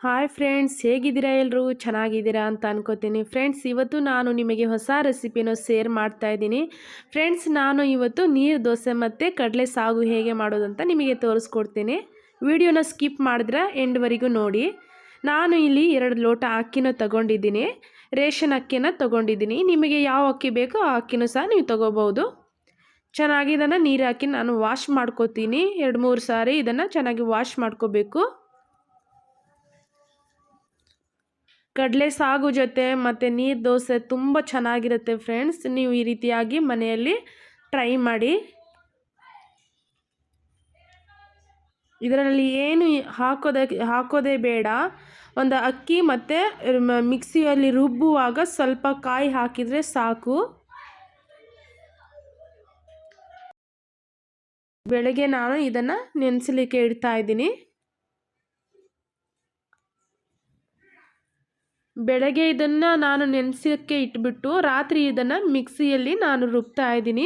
Hi friends, ಹೇಗಿದ್ದೀರಾ? ಎಲ್ಲರೂ ಚೆನ್ನಾಗಿದ್ದೀರಾ ಅಂತ ಅನ್ಕೋತೀನಿ. ಫ್ರೆಂಡ್ಸ್, ಇವತ್ತು ನಾನು ನಿಮಗೆ ಹೊಸ ರೆಸಿಪಿನ ಶೇರ್ ಮಾಡ್ತಾ ಇದ್ದೀನಿ. ಫ್ರೆಂಡ್ಸ್, ನಾನು ಇವತ್ತು ನೀರು ದೋಸೆ ಮತ್ತು ಕಡಲೆ ಸಾಗು ಹೇಗೆ ಮಾಡೋದು ಅಂತ ನಿಮಗೆ ತೋರಿಸ್ಕೊಡ್ತೀನಿ. ವಿಡಿಯೋನ ಸ್ಕಿಪ್ ಮಾಡಿದ್ರೆ ಎಂಡ್ವರೆಗೂ ನೋಡಿ. ನಾನು ಇಲ್ಲಿ 2 ಲೋಟ ಅಕ್ಕಿನ ತಗೊಂಡಿದ್ದೀನಿ. ರೇಷನ್ ಅಕ್ಕಿನ ತಗೊಂಡಿದ್ದೀನಿ. ನಿಮಗೆ ಯಾವ ಅಕ್ಕಿ ಬೇಕೋ ಆ ಅಕ್ಕಿನೂ ಸಹ ನೀವು ತಗೋಬೋದು. ಚೆನ್ನಾಗಿ ಇದನ್ನು ನೀರು ಹಾಕಿ ನಾನು ವಾಶ್ ಮಾಡ್ಕೋತೀನಿ. 2-3 ಸಾರಿ ಇದನ್ನು ಚೆನ್ನಾಗಿ ವಾಶ್ ಮಾಡ್ಕೋಬೇಕು. ಕಡಲೆ ಸಾಗು ಜೊತೆ ಮತ್ತು ನೀರು ದೋಸೆ ತುಂಬ ಚೆನ್ನಾಗಿರುತ್ತೆ ಫ್ರೆಂಡ್ಸ್. ನೀವು ಈ ರೀತಿಯಾಗಿ ಮನೆಯಲ್ಲಿ ಟ್ರೈ ಮಾಡಿ. ಇದರಲ್ಲಿ ಏನು ಹಾಕೋದೇ ಬೇಡ. ಒಂದು ಅಕ್ಕಿ ಮತ್ತು ಮಿಕ್ಸಿಯಲ್ಲಿ ರುಬ್ಬುವಾಗ ಸ್ವಲ್ಪ ಕಾಯಿ ಹಾಕಿದರೆ ಸಾಕು. ಬೆಳಗ್ಗೆ ನಾನು ಇದನ್ನು ನೆನೆಸಲಿಕ್ಕೆ ಇಡ್ತಾ ಇದ್ದೀನಿ. ಬೆಳಗ್ಗೆ ಇದನ್ನು ನಾನು ನೆನೆಸೋಕ್ಕೆ ಇಟ್ಬಿಟ್ಟು ರಾತ್ರಿ ಇದನ್ನು ಮಿಕ್ಸಿಯಲ್ಲಿ ನಾನು ರುಬ್ತಾ ಇದ್ದೀನಿ.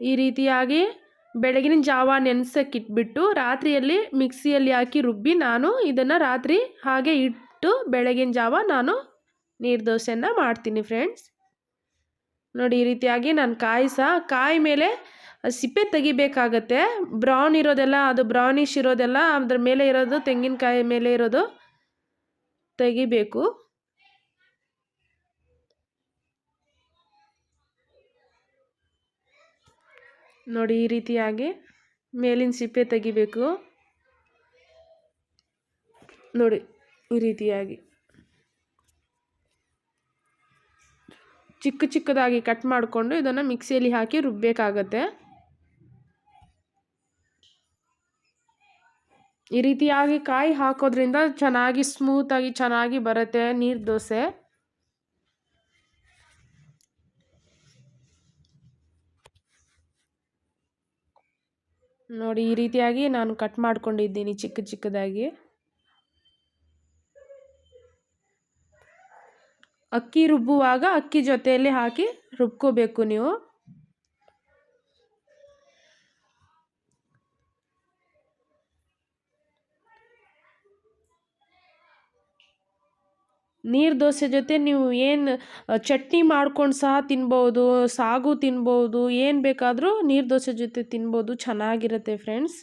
ಈ ರೀತಿಯಾಗಿ ಬೆಳಗಿನ ಜಾವ ನೆನೆಸೋಕ್ಕೆ ಇಟ್ಬಿಟ್ಟು ರಾತ್ರಿಯಲ್ಲಿ ಮಿಕ್ಸಿಯಲ್ಲಿ ಹಾಕಿ ರುಬ್ಬಿ ನಾನು ಇದನ್ನು ರಾತ್ರಿ ಹಾಗೆ ಇಟ್ಟು ಬೆಳಗಿನ ಜಾವ ನಾನು ನೀರು ದೋಸೆಯನ್ನು ಮಾಡ್ತೀನಿ ಫ್ರೆಂಡ್ಸ್. ನೋಡಿ, ಈ ರೀತಿಯಾಗಿ ನಾನು ಕಾಯಿ ಮೇಲೆ ಸಿಪ್ಪೆ ತೆಗಿಬೇಕಾಗತ್ತೆ. ಬ್ರೌನ್ ಇರೋದೆಲ್ಲ, ಅದು ಬ್ರೌನಿಶ್ ಇರೋದೆಲ್ಲ ಅದ್ರ ಮೇಲೆ ಇರೋದು, ತೆಂಗಿನಕಾಯಿ ಮೇಲೆ ಇರೋದು ತೆಗಿಬೇಕು. ನೋಡಿ, ಈ ರೀತಿಯಾಗಿ ಮೇಲಿನ ಸಿಪ್ಪೆ ತೆಗಿಬೇಕು. ನೋಡಿ, ಈ ರೀತಿಯಾಗಿ ಚಿಕ್ಕದಾಗಿ ಕಟ್ ಮಾಡಿಕೊಂಡು ಇದನ್ನು ಮಿಕ್ಸಿಯಲ್ಲಿ ಹಾಕಿ ರುಬ್ಬಬೇಕಾಗತ್ತೆ. ಈ ರೀತಿಯಾಗಿ ಕಾಯಿ ಹಾಕೋದ್ರಿಂದ ಚೆನ್ನಾಗಿ ಸ್ಮೂತಾಗಿ ಚೆನ್ನಾಗಿ ಬರುತ್ತೆ ನೀರು ದೋಸೆ. ನೋಡಿ, ಈ ರೀತಿಯಾಗಿ ನಾನು ಕಟ್ ಮಾಡ್ಕೊಂಡಿದ್ದೀನಿ ಚಿಕ್ಕದಾಗಿ. ಅಕ್ಕಿ ರುಬ್ಬುವಾಗ ಅಕ್ಕಿ ಜೊತೆಯಲ್ಲಿ ಹಾಕಿ ರುಬ್ಕೋಬೇಕು ನೀವು. ನೀರು ದೋಸೆ ಜೊತೆ ನೀವು ಏನು ಚಟ್ನಿ ಮಾಡ್ಕೊಂಡು ಸಹ ತಿನ್ಬೋದು, ಸಾಗು ತಿನ್ಬೋದು, ಏನು ಬೇಕಾದರೂ ನೀರು ದೋಸೆ ಜೊತೆ ತಿನ್ಬೋದು, ಚೆನ್ನಾಗಿರುತ್ತೆ ಫ್ರೆಂಡ್ಸ್.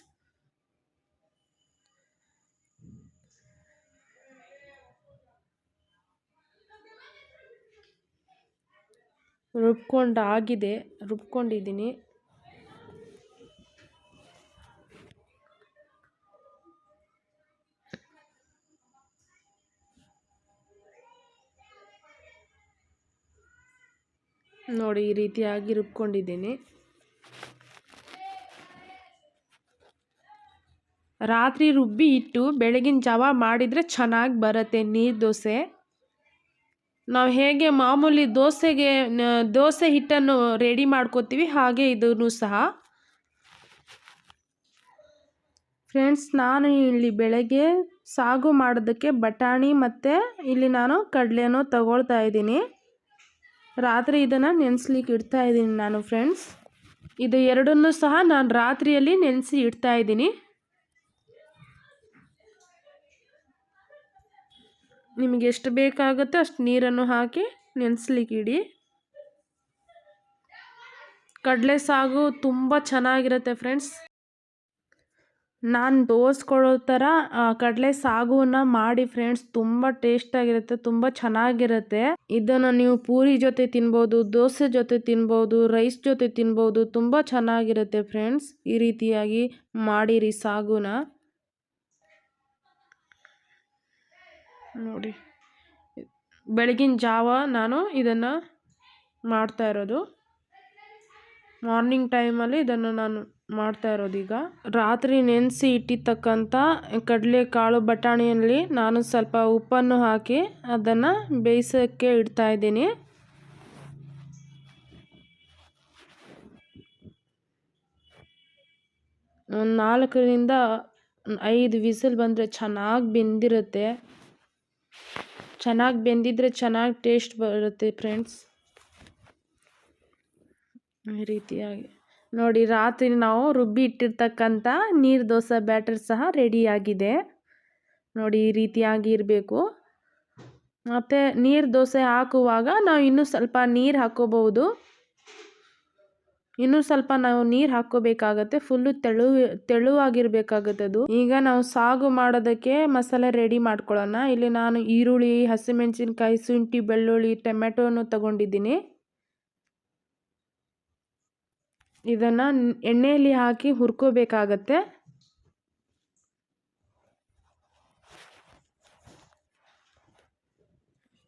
ರುಬ್ಕೊಂಡಿದ್ದೀನಿ. ನೋಡಿ, ಈ ರೀತಿಯಾಗಿ ರುಬ್ಕೊಂಡಿದ್ದೀನಿ. ರಾತ್ರಿ ರುಬ್ಬಿ ಇಟ್ಟು ಬೆಳಗಿನ ಜಾವ ಮಾಡಿದರೆ ಚೆನ್ನಾಗಿ ಬರುತ್ತೆ ನೀರು ದೋಸೆ. ನಾವು ಹೇಗೆ ಮಾಮೂಲಿ ದೋಸೆ ಹಿಟ್ಟನ್ನು ರೆಡಿ ಮಾಡ್ಕೋತೀವಿ ಹಾಗೆ ಇದನ್ನು ಸಹ. ಫ್ರೆಂಡ್ಸ್, ನಾನು ಇಲ್ಲಿ ಬೆಳಗ್ಗೆ ಸಾಗು ಮಾಡೋದಕ್ಕೆ ಬಟಾಣಿ ಮತ್ತು ಇಲ್ಲಿ ನಾನು ಕಡಲೆನೂ ತಗೊಳ್ತಾ ಇದ್ದೀನಿ. ರಾತ್ರಿ ಇದನ್ನು ನೆನೆಸ್ಲಿಕ್ಕೆ ಇಡ್ತಾ ಇದ್ದೀನಿ ನಾನು ಫ್ರೆಂಡ್ಸ್. ಇದು ಎರಡನ್ನೂ ಸಹ ನಾನು ರಾತ್ರಿಯಲ್ಲಿ ನೆನೆಸಿ ಇಡ್ತಾ ಇದ್ದೀನಿ. ನಿಮಗೆ ಎಷ್ಟು ಬೇಕಾಗುತ್ತೆ ಅಷ್ಟು ನೀರನ್ನು ಹಾಕಿ ನೆನೆಸ್ಲಿಕ್ಕೆ ಇಡಿ. ಕಡಲೆ ಸಾಗು ತುಂಬ ಚೆನ್ನಾಗಿರುತ್ತೆ ಫ್ರೆಂಡ್ಸ್. ನಾನು ತೋರಿಸ್ಕೊಡೋ ಥರ ಕಡಲೆ ಸಾಗುವನ್ನು ಮಾಡಿ ಫ್ರೆಂಡ್ಸ್. ತುಂಬ ಟೇಸ್ಟಾಗಿರುತ್ತೆ, ತುಂಬ ಚೆನ್ನಾಗಿರುತ್ತೆ. ಇದನ್ನು ನೀವು ಪೂರಿ ಜೊತೆ ತಿನ್ಬೋದು, ದೋಸೆ ಜೊತೆ ತಿನ್ಬೋದು, ರೈಸ್ ಜೊತೆ ತಿನ್ಬೋದು. ತುಂಬ ಚೆನ್ನಾಗಿರುತ್ತೆ ಫ್ರೆಂಡ್ಸ್. ಈ ರೀತಿಯಾಗಿ ಮಾಡಿರಿ ಸಾಗುನ. ನೋಡಿ, ಬೆಳಗಿನ ಜಾವ ನಾನು ಇದನ್ನು ಮಾಡ್ತಾ ಇರೋದು. ಮಾರ್ನಿಂಗ್ ಟೈಮಲ್ಲಿ ಇದನ್ನು ನಾನು ಮಾಡ್ತಾ ಇರೋದು. ಈಗ ರಾತ್ರಿ ನೆನೆಸಿ ಇಟ್ಟಿರ್ತಕ್ಕಂಥ ಕಡಲೆಕಾಳು ಬಟಾಣಿಯಲ್ಲಿ ನಾನು ಸ್ವಲ್ಪ ಉಪ್ಪನ್ನು ಹಾಕಿ ಅದನ್ನು ಬೇಯಿಸೋಕ್ಕೆ ಇಡ್ತಾ ಇದ್ದೀನಿ. ಒಂದು 4-5 ವಿಸಿಲ್ ಬಂದರೆ ಚೆನ್ನಾಗಿ ಬೆಂದಿರುತ್ತೆ. ಚೆನ್ನಾಗಿ ಬೆಂದಿದ್ರೆ ಚೆನ್ನಾಗಿ ಟೇಸ್ಟ್ ಬರುತ್ತೆ ಫ್ರೆಂಡ್ಸ್. ಈ ರೀತಿಯಾಗಿ ನೋಡಿ ರಾತ್ರಿ ನಾವು ರುಬ್ಬಿ ಇಟ್ಟಿರ್ತಕ್ಕಂಥ ನೀರು ದೋಸೆ ಬ್ಯಾಟರ್ ಸಹ ರೆಡಿಯಾಗಿದೆ. ನೋಡಿ ಈ ರೀತಿಯಾಗಿ ಇರಬೇಕು. ಮತ್ತು ನೀರು ದೋಸೆ ಹಾಕುವಾಗ ನಾವು ಇನ್ನೂ ಸ್ವಲ್ಪ ನೀರು ಹಾಕ್ಕೋಬಹುದು. ಇನ್ನೂ ಸ್ವಲ್ಪ ನಾವು ನೀರು ಹಾಕ್ಕೋಬೇಕಾಗತ್ತೆ. ಫುಲ್ಲು ತೆಳುವಾಗಿರಬೇಕಾಗತ್ತೆ ಅದು. ಈಗ ನಾವು ಸಾಗು ಮಾಡೋದಕ್ಕೆ ಮಸಾಲೆ ರೆಡಿ ಮಾಡ್ಕೊಳ್ಳೋಣ. ಇಲ್ಲಿ ನಾನು ಈರುಳ್ಳಿ, ಹಸಿಮೆಣಸಿನ್ಕಾಯಿ, ಶುಂಠಿ, ಬೆಳ್ಳುಳ್ಳಿ, ಟೊಮೆಟೊನು ತಗೊಂಡಿದ್ದೀನಿ. ಇದನ್ನು ಎಣ್ಣೆಯಲ್ಲಿ ಹಾಕಿ ಹುರ್ಕೋಬೇಕಾಗತ್ತೆ.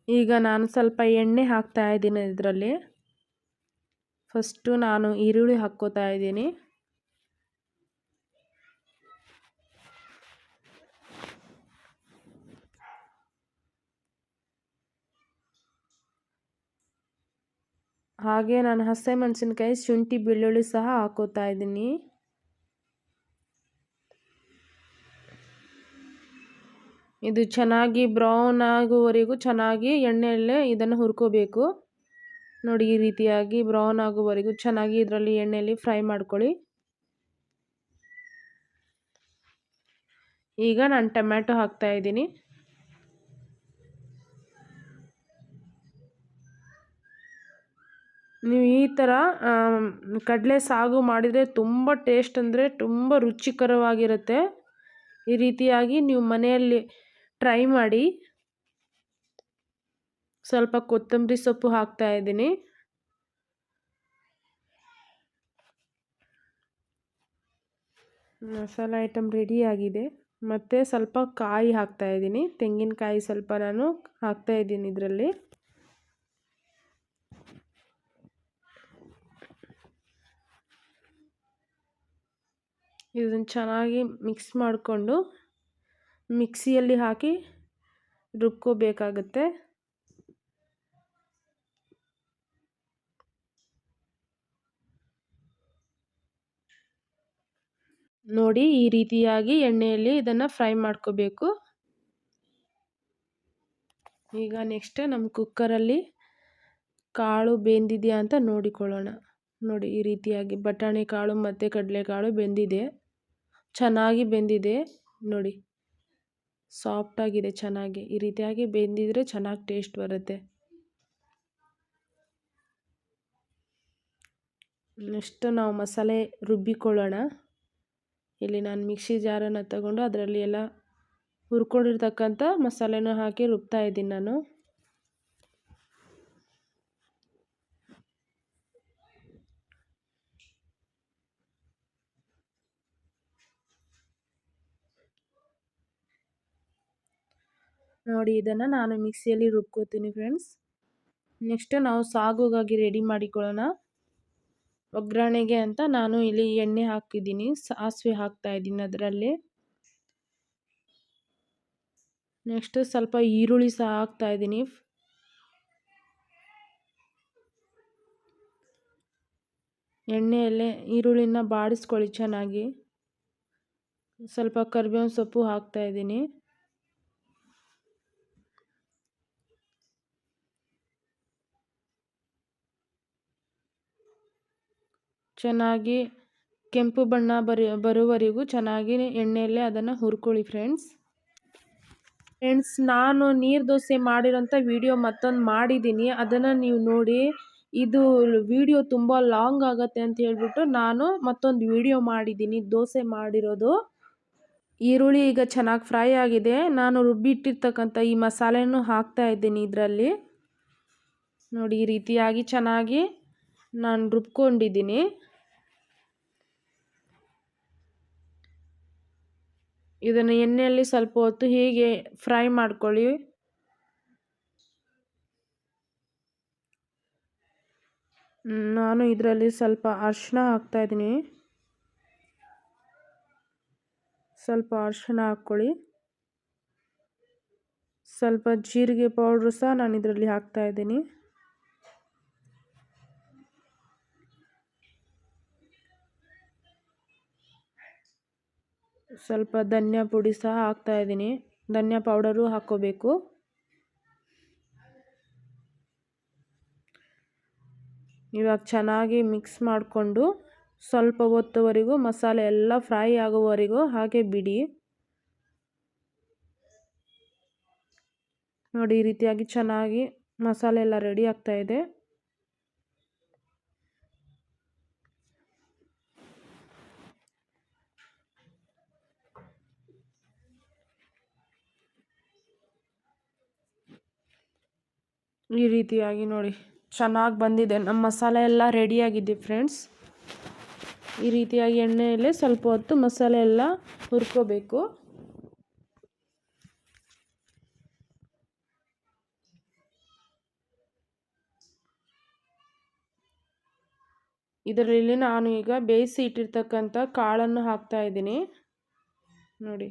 ಈಗ ನಾನು ಸ್ವಲ್ಪ ಎಣ್ಣೆ ಹಾಕ್ತಾ ಇದ್ದೀನಿ ಇದರಲ್ಲಿ. ಫಸ್ಟು ನಾನು ಈರುಳ್ಳಿ ಹಾಕ್ಕೋತಾ ಇದ್ದೀನಿ. ಹಾಗೆ ನಾನು ಹಸಿಮೆಣಸಿನ್ಕಾಯಿ, ಶುಂಠಿ, ಬೆಳ್ಳುಳ್ಳಿ ಸಹ ಹಾಕ್ಕೋತಾ ಇದ್ದೀನಿ. ಇದು ಚೆನ್ನಾಗಿ ಬ್ರೌನ್ ಆಗುವವರೆಗೂ ಚೆನ್ನಾಗಿ ಎಣ್ಣೆಯಲ್ಲೇ ಇದನ್ನು ಹುರ್ಕೋಬೇಕು. ನೋಡಿ ಈ ರೀತಿಯಾಗಿ ಬ್ರೌನ್ ಆಗುವವರೆಗೂ ಚೆನ್ನಾಗಿ ಇದರಲ್ಲಿ ಎಣ್ಣೆಯಲ್ಲಿ ಫ್ರೈ ಮಾಡ್ಕೊಳ್ಳಿ. ಈಗ ನಾನು ಟೊಮ್ಯಾಟೊ ಹಾಕ್ತಾ ಇದ್ದೀನಿ. ನೀವು ಈ ಥರ ಕಡಲೆ ಸಾಗು ಮಾಡಿದರೆ ತುಂಬ ಟೇಸ್ಟ್ ಅಂದರೆ ತುಂಬ ರುಚಿಕರವಾಗಿರುತ್ತೆ. ಈ ರೀತಿಯಾಗಿ ನೀವು ಮನೆಯಲ್ಲಿ ಟ್ರೈ ಮಾಡಿ. ಸ್ವಲ್ಪ ಕೊತ್ತಂಬರಿ ಸೊಪ್ಪು ಹಾಕ್ತಾ ಇದ್ದೀನಿ. ಮಸಾಲೆ ಐಟಮ್ ರೆಡಿಯಾಗಿದೆ. ಮತ್ತು ಸ್ವಲ್ಪ ಕಾಯಿ ಹಾಕ್ತಾ ಇದ್ದೀನಿ. ತೆಂಗಿನಕಾಯಿ ಸ್ವಲ್ಪ ನಾನು ಹಾಕ್ತಾ ಇದ್ದೀನಿ ಇದರಲ್ಲಿ. ಇದನ್ನು ಚೆನ್ನಾಗಿ ಮಿಕ್ಸ್ ಮಾಡಿಕೊಂಡು ಮಿಕ್ಸಿಯಲ್ಲಿ ಹಾಕಿ ರುಬ್ಕೋಬೇಕಾಗತ್ತೆ. ನೋಡಿ ಈ ರೀತಿಯಾಗಿ ಎಣ್ಣೆಯಲ್ಲಿ ಇದನ್ನು ಫ್ರೈ ಮಾಡ್ಕೋಬೇಕು. ಈಗ ನೆಕ್ಸ್ಟ್ ನಮ್ಮ ಕುಕ್ಕರಲ್ಲಿ ಕಾಳು ಬೆಂದಿದೆಯಾ ಅಂತ ನೋಡಿಕೊಳ್ಳೋಣ. ನೋಡಿ ಈ ರೀತಿಯಾಗಿ ಬಟಾಣಿ ಕಾಳು ಮತ್ತು ಕಡಲೆಕಾಳು ಬೆಂದಿದೆ, ಚೆನ್ನಾಗಿ ಬೆಂದಿದೆ. ನೋಡಿ ಸಾಫ್ಟಾಗಿದೆ ಚೆನ್ನಾಗಿ. ಈ ರೀತಿಯಾಗಿ ಬೆಂದಿದ್ರೆ ಚೆನ್ನಾಗಿ ಟೇಸ್ಟ್ ಬರುತ್ತೆ. ನೆಕ್ಸ್ಟ್ ನಾವು ಮಸಾಲೆ ರುಬ್ಬಿಕೊಳ್ಳೋಣ. ಇಲ್ಲಿ ನಾನು ಮಿಕ್ಸಿ ಜಾರನ್ನು ತಗೊಂಡು ಅದರಲ್ಲಿ ಎಲ್ಲ ಹುರ್ಕೊಂಡಿರ್ತಕ್ಕಂಥ ಮಸಾಲೆನ ಹಾಕಿ ರುಬ್ತಾ ಇದ್ದೀನಿ ನಾನು. ನೋಡಿ ಇದನ್ನು ನಾನು ಮಿಕ್ಸಿಯಲ್ಲಿ ರುಬ್ಕೋತೀನಿ ಫ್ರೆಂಡ್ಸ್. ನೆಕ್ಸ್ಟ್ ನಾವು ಸಾಗುಗಾಗಿ ರೆಡಿ ಮಾಡಿಕೊಳ್ಳೋಣ. ಒಗ್ಗರಣೆಗೆ ಅಂತ ನಾನು ಇಲ್ಲಿ ಎಣ್ಣೆ ಹಾಕಿದ್ದೀನಿ, ಸಾಸಿವೆ ಹಾಕ್ತಾ ಇದ್ದೀನಿ ಅದರಲ್ಲಿ. ನೆಕ್ಸ್ಟ್ ಸ್ವಲ್ಪ ಈರುಳ್ಳಿ ಸಹ ಹಾಕ್ತಾ ಇದ್ದೀನಿ. ಎಣ್ಣೆಯಲ್ಲೇ ಈರುಳ್ಳಿನ ಬಾಡಿಸ್ಕೊಳ್ಳಿ ಚೆನ್ನಾಗಿ. ಸ್ವಲ್ಪ ಕರಿಬೇವಿನ ಸೊಪ್ಪು ಹಾಕ್ತಾ ಇದ್ದೀನಿ. ಚೆನ್ನಾಗಿ ಕೆಂಪು ಬಣ್ಣ ಬರುವವರೆಗೂ ಚೆನ್ನಾಗಿ ಎಣ್ಣೆಯಲ್ಲೇ ಅದನ್ನು ಹುರ್ಕೊಳ್ಳಿ ಫ್ರೆಂಡ್ಸ್. ನಾನು ನೀರು ದೋಸೆ ಮಾಡಿರೋಂಥ ವಿಡಿಯೋ ಮತ್ತೊಂದು ಮಾಡಿದ್ದೀನಿ, ಅದನ್ನು ನೀವು ನೋಡಿ. ಇದು ವಿಡಿಯೋ ತುಂಬ ಲಾಂಗ್ ಆಗುತ್ತೆ ಅಂತ ಹೇಳ್ಬಿಟ್ಟು ನಾನು ಮತ್ತೊಂದು ವಿಡಿಯೋ ಮಾಡಿದ್ದೀನಿ ದೋಸೆ ಮಾಡಿರೋದು. ಈರುಳ್ಳಿ ಈಗ ಚೆನ್ನಾಗಿ ಫ್ರೈ ಆಗಿದೆ. ನಾನು ರುಬ್ಬಿಟ್ಟಿರ್ತಕ್ಕಂಥ ಈ ಮಸಾಲೆನೂ ಹಾಕ್ತಾ ಇದ್ದೀನಿ ಇದರಲ್ಲಿ. ನೋಡಿ ಈ ರೀತಿಯಾಗಿ ಚೆನ್ನಾಗಿ ನಾನು ರುಬ್ಕೊಂಡಿದ್ದೀನಿ. ಇದನ್ನು ಎಣ್ಣೆಯಲ್ಲಿ ಸ್ವಲ್ಪ ಹೊತ್ತು ಹೀಗೆ ಫ್ರೈ ಮಾಡ್ಕೊಳ್ಳಿ. ನಾನು ಇದರಲ್ಲಿ ಸ್ವಲ್ಪ ಅರಿಶಿನ ಹಾಕ್ತಾ ಇದ್ದೀನಿ. ಸ್ವಲ್ಪ ಅರಿಶಿನ ಹಾಕ್ಕೊಳ್ಳಿ. ಸ್ವಲ್ಪ ಜೀರಿಗೆ ಪೌಡ್ರು ಸಹ ನಾನು ಇದರಲ್ಲಿ ಹಾಕ್ತಾ ಇದ್ದೀನಿ. ಸ್ವಲ್ಪ ಧನಿಯಾ ಪುಡಿ ಸಹ ಹಾಕ್ತಾ ಇದ್ದೀನಿ. ಧನಿಯಾ ಪೌಡರು ಹಾಕ್ಕೋಬೇಕು. ಇವಾಗ ಚೆನ್ನಾಗಿ ಮಿಕ್ಸ್ ಮಾಡಿಕೊಂಡು ಸ್ವಲ್ಪ ಹೊತ್ತುವರೆಗೂ ಮಸಾಲೆ ಎಲ್ಲ ಫ್ರೈ ಆಗುವವರೆಗೂ ಹಾಗೆ ಬಿಡಿ. ನೋಡಿ ಈ ರೀತಿಯಾಗಿ ಚೆನ್ನಾಗಿ ಮಸಾಲೆ ಎಲ್ಲ ರೆಡಿ ಆಗ್ತಾ ಇದೆ. ಈ ರೀತಿಯಾಗಿ ನೋಡಿ ಚೆನ್ನಾಗಿ ಬಂದಿದೆ, ನಮ್ಮ ಮಸಾಲೆ ಎಲ್ಲ ರೆಡಿಯಾಗಿದೆ ಫ್ರೆಂಡ್ಸ್. ಈ ರೀತಿಯಾಗಿ ಎಣ್ಣೆಯಲ್ಲೇ ಸ್ವಲ್ಪ ಹೊತ್ತು ಮಸಾಲೆ ಎಲ್ಲ ಹುರ್ಕೋಬೇಕು. ಇದರಲ್ಲಿ ನಾನು ಈಗ ಬೇಯಿಸಿ ಇಟ್ಟಿರ್ತಕ್ಕಂಥ ಕಾಳನ್ನು ಹಾಕ್ತಾ ಇದ್ದೀನಿ. ನೋಡಿ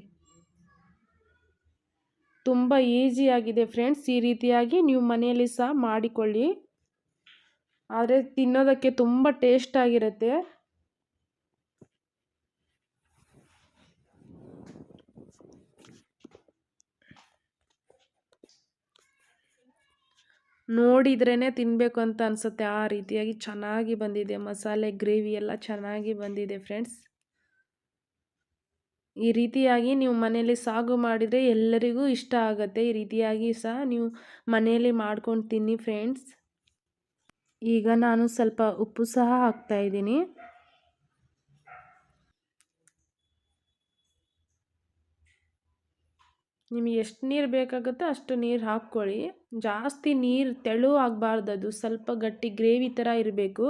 ತುಂಬ ಈಸಿಯಾಗಿದೆ ಫ್ರೆಂಡ್ಸ್. ಈ ರೀತಿಯಾಗಿ ನೀವು ಮನೆಯಲ್ಲಿ ಸಹ ಮಾಡಿಕೊಳ್ಳಿ, ಆದರೆ ತಿನ್ನೋದಕ್ಕೆ ತುಂಬ ಟೇಸ್ಟ್ ಆಗಿರುತ್ತೆ. ನೋಡಿದ್ರೇ ತಿನ್ನಬೇಕು ಅಂತ ಅನಿಸುತ್ತೆ, ಆ ರೀತಿಯಾಗಿ ಚೆನ್ನಾಗಿ ಬಂದಿದೆ. ಮಸಾಲೆ ಗ್ರೇವಿ ಎಲ್ಲ ಚೆನ್ನಾಗಿ ಬಂದಿದೆ ಫ್ರೆಂಡ್ಸ್. ಈ ರೀತಿಯಾಗಿ ನೀವು ಮನೆಯಲ್ಲಿ ಸಾಗು ಮಾಡಿದರೆ ಎಲ್ಲರಿಗೂ ಇಷ್ಟ ಆಗುತ್ತೆ. ಈ ರೀತಿಯಾಗಿ ಸಹ ನೀವು ಮನೆಯಲ್ಲಿ ಮಾಡ್ಕೊಂಡು ತಿನ್ನಿ ಫ್ರೆಂಡ್ಸ್. ಈಗ ನಾನು ಸ್ವಲ್ಪ ಉಪ್ಪು ಸಹ ಹಾಕ್ತಾ ಇದ್ದೀನಿ. ನಿಮಗೆ ಎಷ್ಟು ನೀರು ಬೇಕಾಗುತ್ತೋ ಅಷ್ಟು ನೀರು ಹಾಕ್ಕೊಳ್ಳಿ. ಜಾಸ್ತಿ ನೀರು ತೆಳು ಆಗಬಾರ್ದು, ಅದು ಸ್ವಲ್ಪ ಗಟ್ಟಿ ಗ್ರೇವಿ ಥರ ಇರಬೇಕು.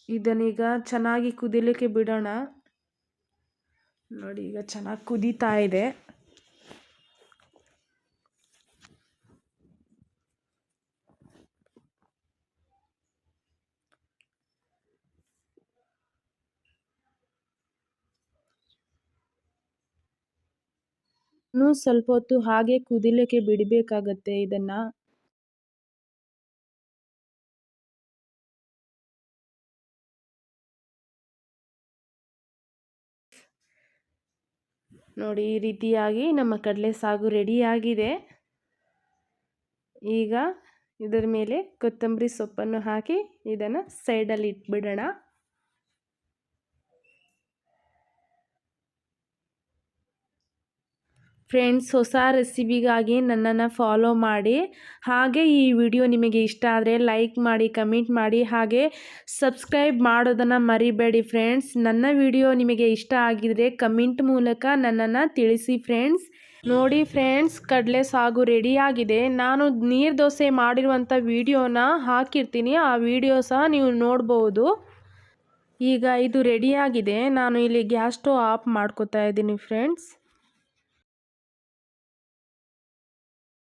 ಇದನ್ನೀಗ ಚೆನ್ನಾಗಿ ಕುದಿಲಿಕ್ಕೆ ಬಿಡೋಣ. ನೋಡಿ ಈಗ ಚೆನ್ನಾಗಿ ಕುದೀತಾ ಇದೆ. ಇನ್ನೂ ಸ್ವಲ್ಪ ಹೊತ್ತು ಹಾಗೆ ಕುದಿಲಿಕ್ಕೆ ಬಿಡಬೇಕಾಗತ್ತೆ ಇದನ್ನು. ನೋಡಿ ಈ ರೀತಿಯಾಗಿ ನಮ್ಮ ಕಡಲೆ ಸಾಗು ರೆಡಿಯಾಗಿದೆ. ಈಗ ಇದರ ಮೇಲೆ ಕೊತ್ತಂಬರಿ ಸೊಪ್ಪನ್ನು ಹಾಕಿ ಇದನ್ನು ಸೈಡಲ್ಲಿ ಇಟ್ಬಿಡೋಣ. ಫ್ರೆಂಡ್ಸ್, ಹೊಸ ರೆಸಿಪಿಗಾಗಿ ನನ್ನನ್ನು ಫಾಲೋ ಮಾಡಿ. ಹಾಗೆ ಈ ವಿಡಿಯೋ ನಿಮಗೆ ಇಷ್ಟ ಆದರೆ ಲೈಕ್ ಮಾಡಿ, ಕಮೆಂಟ್ ಮಾಡಿ, ಹಾಗೆ ಸಬ್ಸ್ಕ್ರೈಬ್ ಮಾಡೋದನ್ನು ಮರಿಬೇಡಿ ಫ್ರೆಂಡ್ಸ್. ನನ್ನ ವಿಡಿಯೋ ನಿಮಗೆ ಇಷ್ಟ ಆಗಿದರೆ ಕಮೆಂಟ್ ಮೂಲಕ ನನ್ನನ್ನು ತಿಳಿಸಿ ಫ್ರೆಂಡ್ಸ್. ನೋಡಿ ಫ್ರೆಂಡ್ಸ್, ಕಡಲೆ ಸಾಗು ರೆಡಿಯಾಗಿದೆ. ನಾನು ನೀರು ದೋಸೆ ಮಾಡಿರುವಂಥ ವಿಡಿಯೋನ ಹಾಕಿರ್ತೀನಿ, ಆ ವಿಡಿಯೋ ಸಹ ನೀವು ನೋಡ್ಬೋದು. ಈಗ ಇದು ರೆಡಿಯಾಗಿದೆ. ನಾನು ಇಲ್ಲಿ ಗ್ಯಾಸ್ ಸ್ಟವ್ ಆಫ್ ಮಾಡ್ಕೋತಾ ಇದ್ದೀನಿ ಫ್ರೆಂಡ್ಸ್.